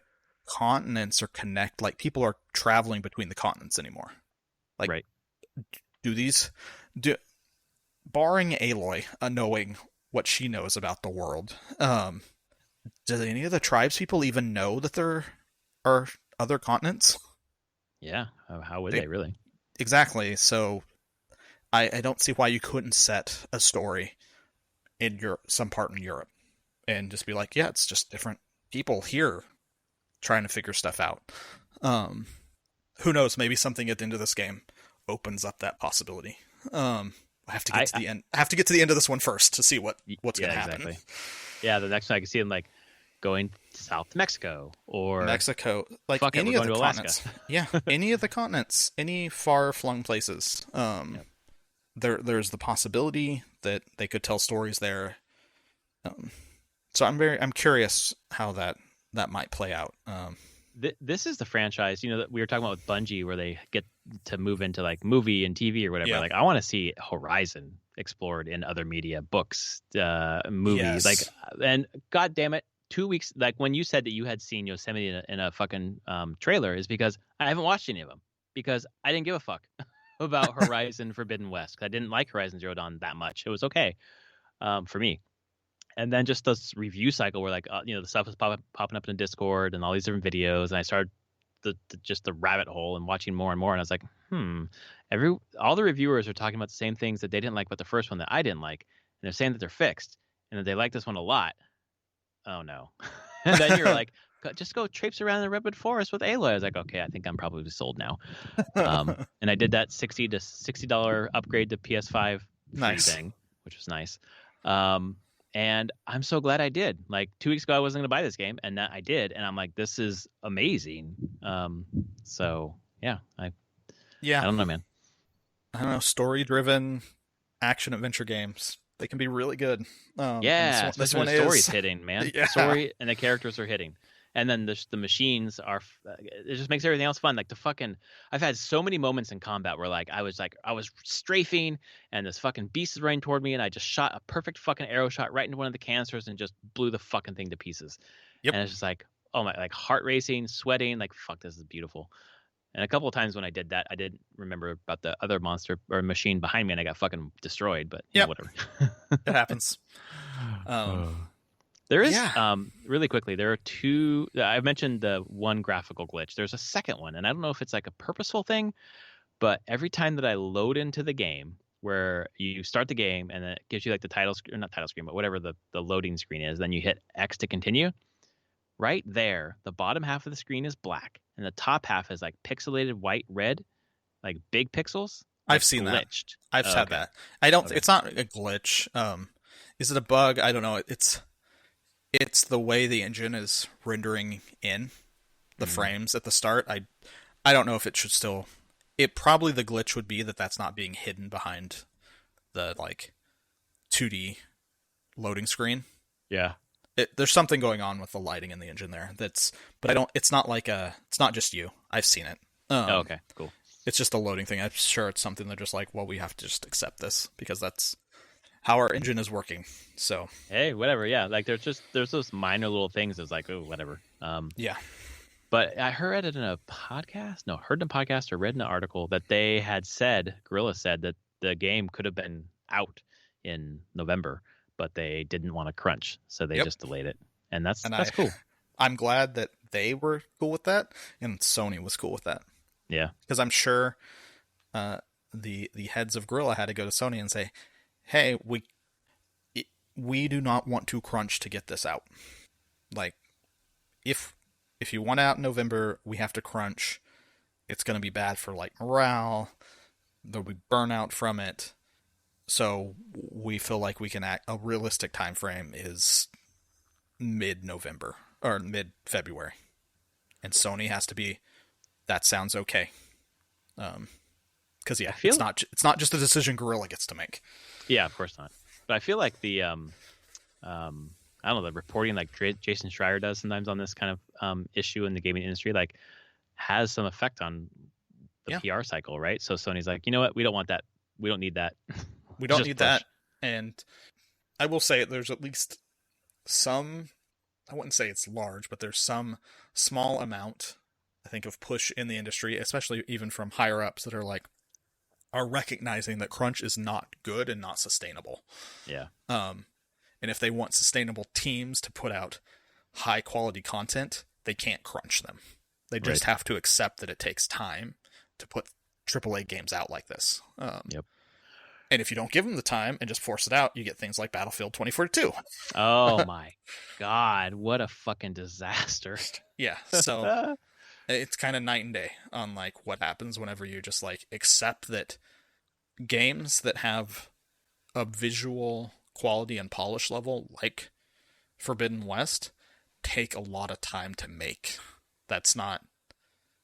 continents are connect. Like people are traveling between the continents anymore. Like, Right. do barring Aloy knowing what she knows about the world, do any of the tribes people even know that there are other continents? Yeah. How would they really? Exactly. So I don't see why you couldn't set a story in some part in Europe and just be like, yeah, it's just different people here trying to figure stuff out. Who knows? Maybe something at the end of this game opens up that possibility. I have to get to the end. I have to get to the end of this one first to see what's going to happen. Exactly. Yeah, the next one I can see him like going south to Mexico or Mexico, like any of the continents. Yeah, any of the continents, any far-flung places. Yep. There's the possibility that they could tell stories there. So I'm curious how that might play out. This is the franchise, that we were talking about with Bungie, where they get to move into like movie and TV or whatever. Yeah. Like I want to see Horizon explored in other media, books, movies. Yes. Like, and God damn it, 2 weeks. Like when you said that you had seen Yosemite in a fucking trailer, is because I haven't watched any of them because I didn't give a fuck about Horizon Forbidden West. I didn't like Horizon Zero Dawn that much. It was okay for me. And then just this review cycle where like, the stuff was popping up in Discord and all these different videos. And I started just the rabbit hole and watching more and more. And I was like, all the reviewers are talking about the same things that they didn't like about the first one that I didn't like. And they're saying that they're fixed and that they like this one a lot. Oh no. And then you're like, just go traipse around the redwood forest with Aloy. I was like, okay, I think I'm probably sold now. And I did that $60 upgrade to PS5 thing, which was nice. And I'm so glad I did. Like 2 weeks ago, I wasn't going to buy this game, and I did. And I'm like, this is amazing. So yeah, I don't know, man. I don't know. Story-driven action adventure games, they can be really good. Yeah, this one the story's hitting, man. Yeah. The story and the characters are hitting. And then the machines are, it just makes everything else fun. Like I've had so many moments in combat where I was strafing and this fucking beast is running toward me and I just shot a perfect fucking arrow shot right into one of the canisters and just blew the fucking thing to pieces. Yep. And it's just like, oh my, like heart racing, sweating, like, fuck, this is beautiful. And a couple of times when I did that, I didn't remember about the other monster or machine behind me and I got fucking destroyed, but whatever. It happens. There is, really quickly, there are two. I mentioned the one graphical glitch. There's a second one, and I don't know if it's like a purposeful thing, but every time that I load into the game, where you start the game and then it gives you like the title screen, or not title screen, but whatever the loading screen is, then you hit X to continue. Right there, the bottom half of the screen is black, and the top half is like pixelated white, red, like big pixels. I've seen glitched. I've said that. I don't. Okay. It's not a glitch. Is it a bug? I don't know. It's the way the engine is rendering in the frames at the start. I don't know if it should still. It probably the glitch would be that's not being hidden behind the like 2D loading screen. Yeah. There's something going on with the lighting in the engine there. It's not like it's not just you. I've seen it. Okay, cool. It's just a loading thing. I'm sure it's something they're just like, well, we have to just accept this because that's how our engine is working. So hey, whatever. Yeah, like there's those minor little things. It's like, oh, whatever. Yeah. But I heard it in a podcast. No, heard in a podcast or read in an article that they had said, Guerrilla said that the game could have been out in November, but they didn't want to crunch, so they just delayed it. And that's cool. I'm glad that they were cool with that, and Sony was cool with that. Yeah, because I'm sure the heads of Guerrilla had to go to Sony and say, hey, we do not want to crunch to get this out. Like, if you want out in November, we have to crunch. It's going to be bad for like morale. There'll be burnout from it. So we feel like we can a realistic time frame is mid-November or mid-February. And Sony has to be, that sounds okay. Because it's not just a decision Guerrilla gets to make. Yeah, of course not. But I feel like the I don't know, the reporting like Jason Schreier does sometimes on this kind of issue in the gaming industry, like has some effect on the PR cycle, right? So Sony's like, you know what, we don't want that. We don't need that. We don't need that. And I will say there's at least some I wouldn't say it's large, but there's some small amount, I think, of push in the industry, especially even from higher ups that are recognizing that crunch is not good and not sustainable. Yeah. And if they want sustainable teams to put out high quality content, they can't crunch them. They just have to accept that it takes time to put AAA games out like this. Yep. And if you don't give them the time and just force it out, you get things like Battlefield 2042. Oh my God, what a fucking disaster. Yeah, so it's kind of night and day on like what happens whenever you just like accept that games that have a visual quality and polish level like Forbidden West take a lot of time to make. That's not...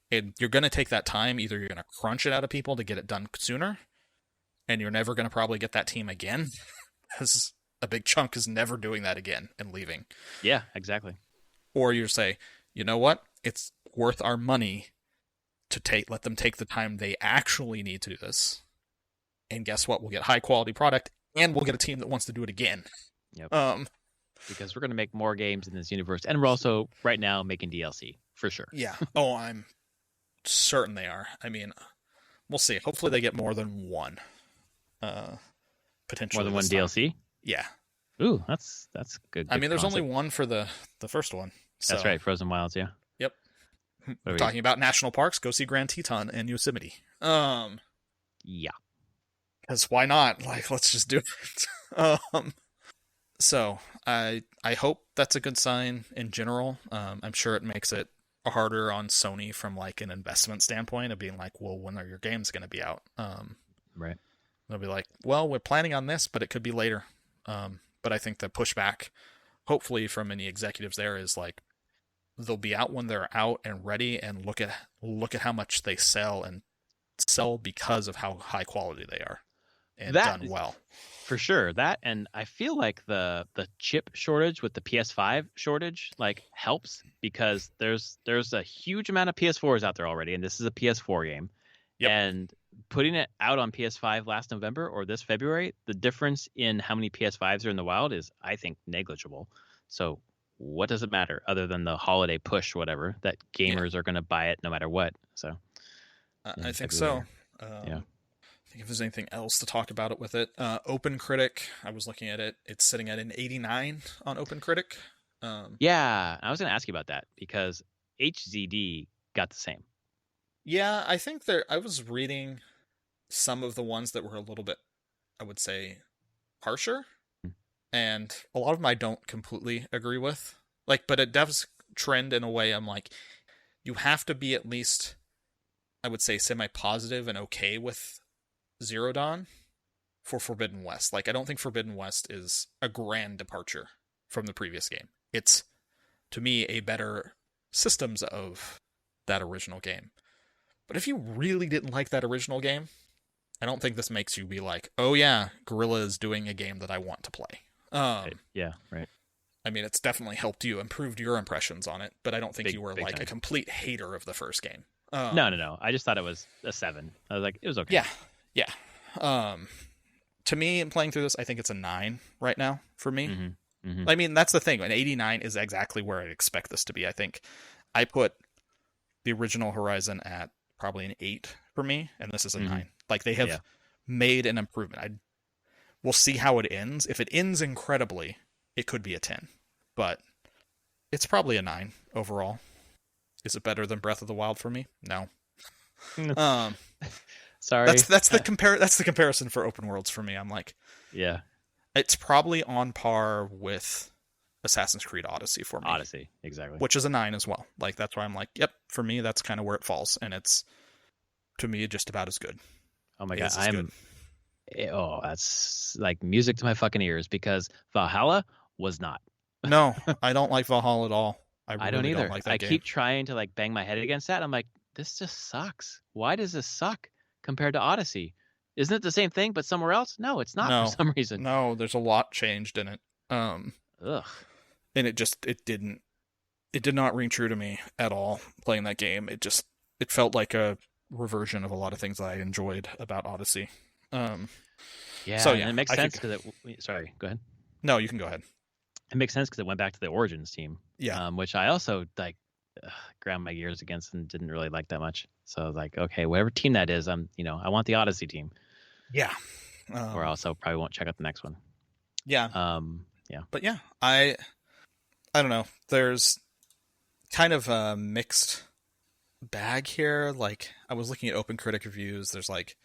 You're going to take that time. Either you're going to crunch it out of people to get it done sooner, and you're never going to probably get that team again, because a big chunk is never doing that again and leaving. Yeah, exactly. Or you say, you know what? It's worth our money to let them take the time they actually need to do this. And guess what? We'll get high quality product, and we'll get a team that wants to do it again. Yep. Because we're going to make more games in this universe, and we're also right now making DLC for sure. Yeah. Oh, I'm certain they are. I mean, we'll see. Hopefully, they get more than one. Potentially more than one DLC. Yeah. Ooh, that's good. I mean, there's only one for the first one. So. That's right, Frozen Wilds. Yeah. Yep. Talking about national parks, go see Grand Teton and Yosemite. Yeah. Because why not? Like, let's just do it. So I hope that's a good sign in general. I'm sure it makes it harder on Sony from like an investment standpoint of being like, well, when are your games going to be out? Right. They'll be like, well, we're planning on this, but it could be later. But I think the pushback, hopefully from any executives there, is like they'll be out when they're out and ready, and look at how much they sell because of how high quality they are and done well. For sure. That, and I feel like the chip shortage with the PS5 shortage like helps, because there's a huge amount of PS4s out there already, and this is a PS4 game. Yep. And putting it out on PS5 last November or this February, the difference in how many PS5s are in the wild is, I think, negligible. So what does it matter other than the holiday push, whatever, that gamers are going to buy it no matter what? So I think so. Yeah. I think if there's anything else to talk about it with it. OpenCritic, I was looking at it. It's sitting at an 89 on OpenCritic. Yeah, I was going to ask you about that, because HZD got the same. Yeah, I think I was reading some of the ones that were a little bit, I would say, harsher. And a lot of them I don't completely agree with. Like, but it does trend in a way I'm like, you have to be at least, I would say, semi-positive and okay with Zero Dawn for Forbidden West. Like, I don't think Forbidden West is a grand departure from the previous game. It's, to me, a better systems of that original game. But if you really didn't like that original game, I don't think this makes you be like, oh yeah, Guerrilla is doing a game that I want to play. Yeah, right. I mean, it's definitely helped you, improved your impressions on it, but I don't think you were like time. A complete hater of the first game. No. I just thought it was a 7. I was like, it was okay. Yeah. To me, in playing through this, I think it's a 9 right now for me. Mm-hmm. Mm-hmm. I mean, that's the thing. An 89 is exactly where I'd expect this to be. I think I put the original Horizon at probably an 8 for me, and this is a 9. Like, they have made an improvement. We'll see how it ends. If it ends incredibly, it could be a 10. But it's probably a 9 overall. Is it better than Breath of the Wild for me? No. Sorry. That's the comparison for open worlds for me. I'm like, yeah, it's probably on par with Assassin's Creed Odyssey for me. Odyssey, exactly. Which is a 9 as well. Like, that's why I'm like, yep, for me, that's kind of where it falls. And it's, to me, just about as good. Oh my God. That's like music to my fucking ears, because Valhalla was not. No, I don't like Valhalla at all. I don't either. I keep trying to like bang my head against that. I'm like, this just sucks. Why does this suck compared to Odyssey? Isn't it the same thing but somewhere else? No, it's not for some reason. No, there's a lot changed in it. Ugh. And it did not ring true to me at all playing that game. It felt like a reversion of a lot of things that I enjoyed about Odyssey. Yeah, so, and it makes sense because sorry, go ahead. No, you can go ahead. It makes sense because it went back to the Origins team. Yeah. which I also like ground my gears against and didn't really like that much. So I was like, okay, whatever team that is, I want the Odyssey team, Yeah. or also probably won't check out the next one. Yeah. Yeah. But yeah, I don't know. There's kind of a mixed bag here. Like, I was looking at Open Critic reviews. There's like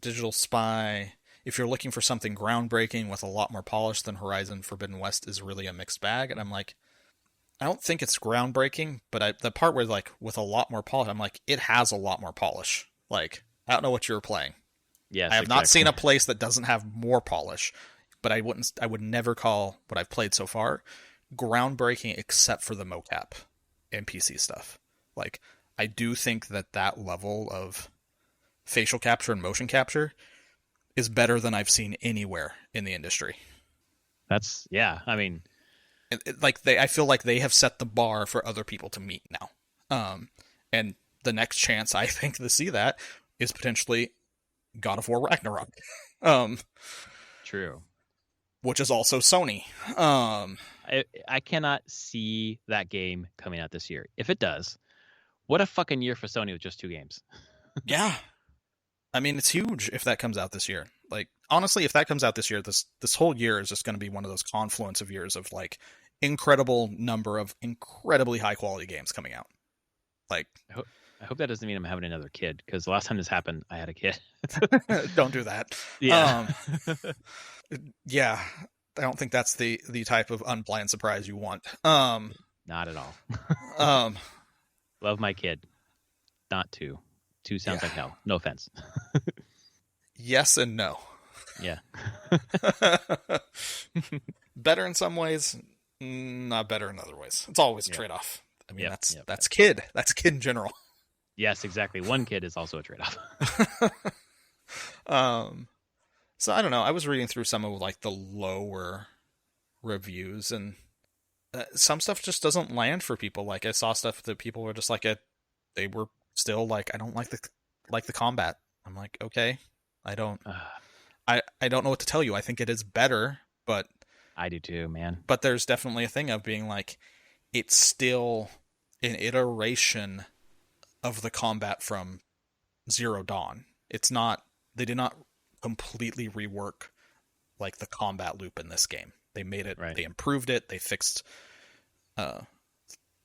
Digital Spy. If you're looking for something groundbreaking with a lot more polish than Horizon Forbidden West is really a mixed bag. And I'm like, I don't think it's groundbreaking, but the part where like with a lot more polish, I'm like, it has a lot more polish. Like, I don't know what you were playing. Yes, I have exactly. not seen a place that doesn't have more polish, but I would never call what I've played so far groundbreaking except for the mocap and PC stuff. Like, I do think that level of facial capture and motion capture is better than I've seen anywhere in the industry. That's, yeah. I mean, I feel like they have set the bar for other people to meet now. And the next chance I think to see that is potentially God of War Ragnarok. True. Which is also Sony. I cannot see that game coming out this year. If it does, what a fucking year for Sony with just 2 games. Yeah. I mean, it's huge if that comes out this year. Like, honestly, if that comes out this year, this whole year is just going to be one of those confluence of years of incredible number of incredibly high quality games coming out. Like, I hope that doesn't mean I'm having another kid, because the last time this happened, I had a kid. Don't do that. Yeah. Yeah. I don't think that's the type of unplanned surprise you want. Not at all. Love my kid. Not 2. 2 sounds like hell. No offense. Yes and no. Yeah. Better in some ways, not better in other ways. It's always a trade-off. I mean, that's kid. That's kid in general. Yes, exactly. One kid is also a trade-off. So I don't know. I was reading through some of the lower reviews, and some stuff just doesn't land for people. Like, I saw stuff that people were just they were still like, I don't like the combat. I'm like, okay, I don't know what to tell you. I think it is better, but I do too, man. But there's definitely a thing of being like, it's still an iteration of the combat from Zero Dawn. It's not, they did not completely rework the combat loop in this game. They made it, They improved it, they fixed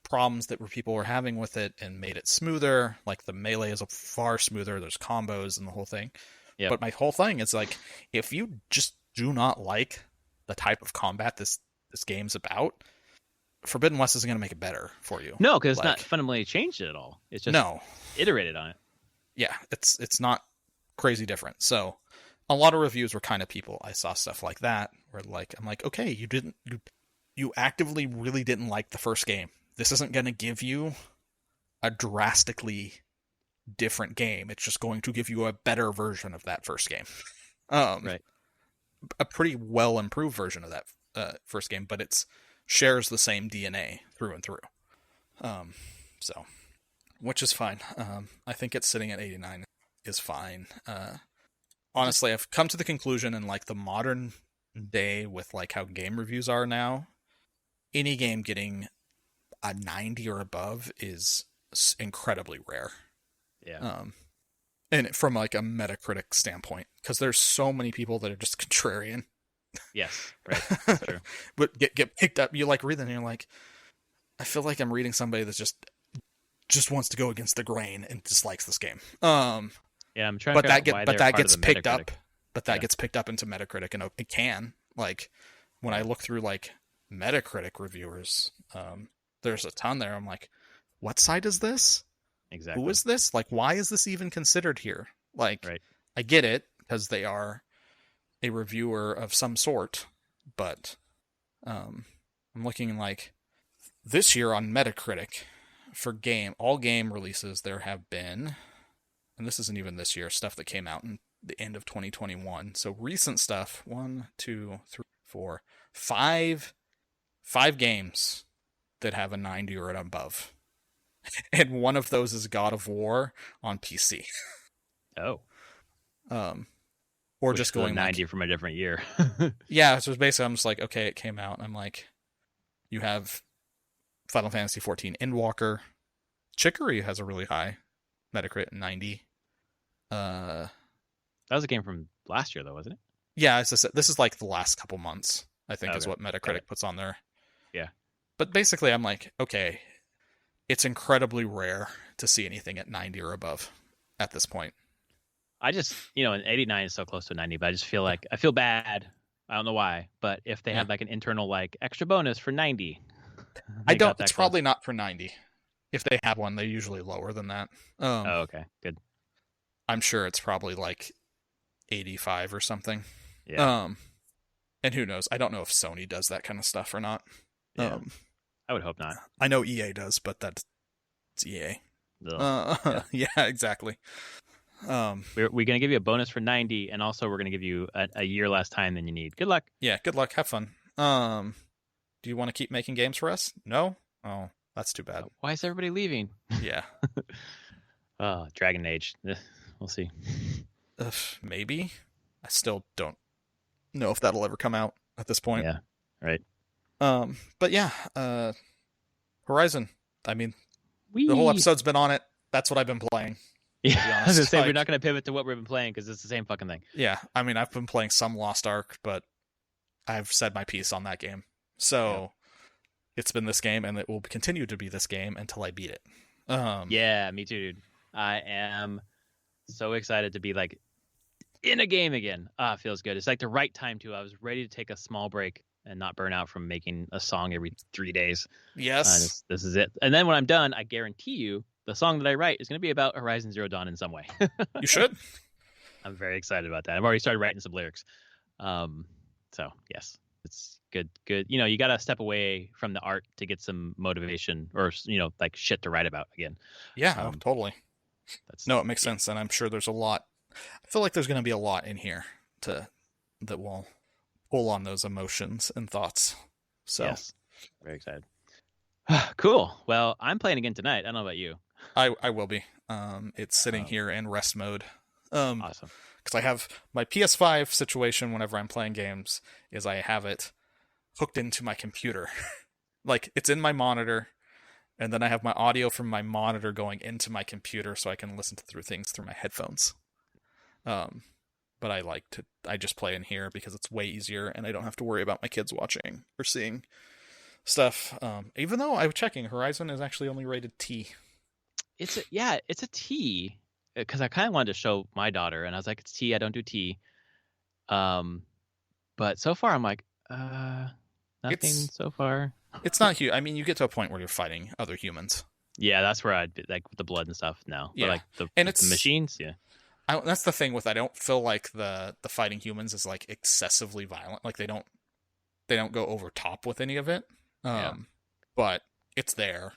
problems that people were having with it and made it smoother. Like, the melee is far smoother, there's combos and the whole thing. Yep. But my whole thing is if you just do not like the type of combat this game's about, Forbidden West isn't going to make it better for you. No, because it's not fundamentally changed it at all. It's just iterated on it. Yeah, it's not crazy different. So a lot of reviews were kind of people. I saw stuff like that where I'm like, okay, you actively really didn't like the first game. This isn't going to give you a drastically different game. It's just going to give you a better version of that first game. Right. A pretty well improved version of that first game, but it's shares the same DNA through and through. So, which is fine. I think it's sitting at 89 is fine. Honestly, I've come to the conclusion in the modern day with how game reviews are now, any game getting a 90 or above is incredibly rare. Yeah. And from a Metacritic standpoint, because there's so many people that are just contrarian. Yes, right. That's true. But get picked up. You read them and you're like, I feel like I'm reading somebody that's just wants to go against the grain and dislikes this game. Yeah, I'm trying to figure out why that gets picked Metacritic. up. But that gets picked up into Metacritic, and it can. When I look through Metacritic reviewers, there's a ton there. I'm like, what site is this? Exactly. Who is this? Why is this even considered here? Right. I get it because they are a reviewer of some sort, but I'm looking this year on Metacritic for all game releases. There have been, and this isn't even this year, stuff that came out in the end of 2021. So recent stuff: 1, 2, 3, 4, 5 games that have a 90 or an above. And one of those is God of War on PC. Oh. Or which just going 90 from a different year. Yeah, so basically I'm just okay, it came out, and I'm like, you have Final Fantasy 14 Endwalker. Chicory has a really high Metacritic, 90. That was a game from last year, though, wasn't it? Yeah, as I said, this is like the last couple months, I think, is Okay. what Metacritic puts on there. Yeah. But basically, I'm like, okay, it's incredibly rare to see anything at 90 or above at this point. I just, an 89 is so close to 90, but I just feel like I feel bad. I don't know why, but if they had like an internal like extra bonus for 90, I don't. It's probably not for 90. If they have one, they're usually lower than that. Oh, okay, good. I'm sure it's probably like 85 or something. Yeah. And who knows? I don't know if Sony does that kind of stuff or not. Yeah. I would hope not. I know EA does, but that's EA. Yeah, exactly. We're going to give you a bonus for 90, and also we're going to give you a year less time than you need. Good luck. Yeah, good luck. Have fun. Do you want to keep making games for us? No? Oh, that's too bad. Why is everybody leaving? Yeah. Dragon Age. We'll see. Maybe. I still don't know if that'll ever come out at this point. Yeah, right. But yeah, Horizon. I mean, the whole episode's been on it. That's what I've been playing. Yeah, I was gonna say, we're not gonna pivot to what we've been playing because it's the same fucking thing. Yeah, I mean, I've been playing some Lost Ark, but I've said my piece on that game. So it's been this game, and it will continue to be this game until I beat it. Yeah, me too, dude. I am so excited to be like in a game again. It feels good. It's like the right time too. I was ready to take a small break and not burn out from making a song every 3 days. Yes. This is it. And then when I'm done, I guarantee you the song that I write is going to be about Horizon Zero Dawn in some way. You should. I'm very excited about that. I've already started writing some lyrics. So yes, it's good. You got to step away from the art to get some motivation or, like shit to write about again. Yeah, totally. It makes sense. And I'm sure there's a lot. I feel like there's going to be a lot in here that will pull on those emotions and thoughts. So yes, very excited. Cool. Well, I'm playing again tonight. I don't know about you. I will be. It's sitting here in rest mode. Awesome. Because I have my PS5 situation whenever I'm playing games is I have it hooked into my computer. Like it's in my monitor, and then I have my audio from my monitor going into my computer so I can listen through things through my headphones. But I just play in here because it's way easier and I don't have to worry about my kids watching or seeing stuff. Even though I'm checking, Horizon is actually only rated T. It's a T because I kind of wanted to show my daughter and I was like, it's T. I don't do T. But so far I'm like, nothing so far. It's not huge. I mean, you get to a point where you're fighting other humans. Yeah, that's where I'd be, like with the blood and stuff. No, yeah, but like the machines. Yeah. That's the thing with I don't feel like the fighting humans is like excessively violent. Like they don't go over top with any of it. But it's there.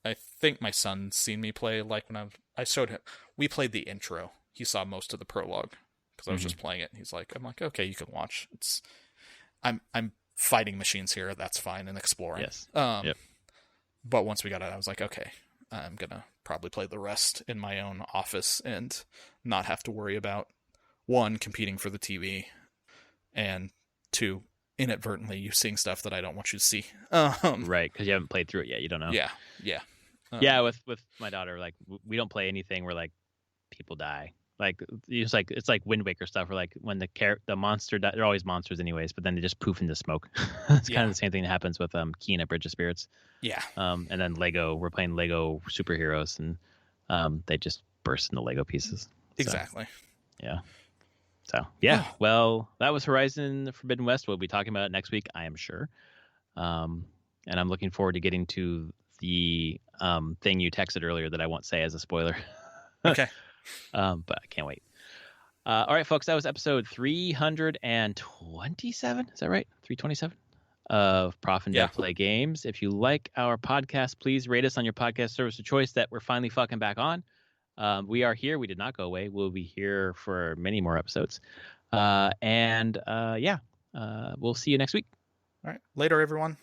I think my son's seen me play like when I showed him. We played the intro. He saw most of the prologue because I was just playing it. And I'm like, okay, you can watch. I'm fighting machines here. That's fine and exploring. Yes. But once we got it, I was like, okay, I'm gonna probably play the rest in my own office and not have to worry about 1, competing for the TV, and 2, inadvertently you seeing stuff that I don't want you to see. Right, because you haven't played through it yet. You don't know. Yeah. Yeah, with my daughter, like we don't play anything where like people die. Like it's like Wind Waker stuff, where like when the monster they're always monsters anyways, but then they just poof into smoke. It's kind of the same thing that happens with Keen at Bridge of Spirits. Yeah. And then we're playing Lego superheroes, and they just burst into Lego pieces. Exactly. Yeah. So yeah. Well, that was Horizon Forbidden West. We'll be talking about it next week, I am sure. And I'm looking forward to getting to the thing you texted earlier that I won't say as a spoiler. Okay. But I can't wait. All right, folks, that was episode 327. Is that right? 327 of Prof and Dev Play Games. If you like our podcast, please rate us on your podcast service of choice that we're finally fucking back on. We are here. We did not go away. We'll be here for many more episodes. We'll see you next week. All right. Later, everyone.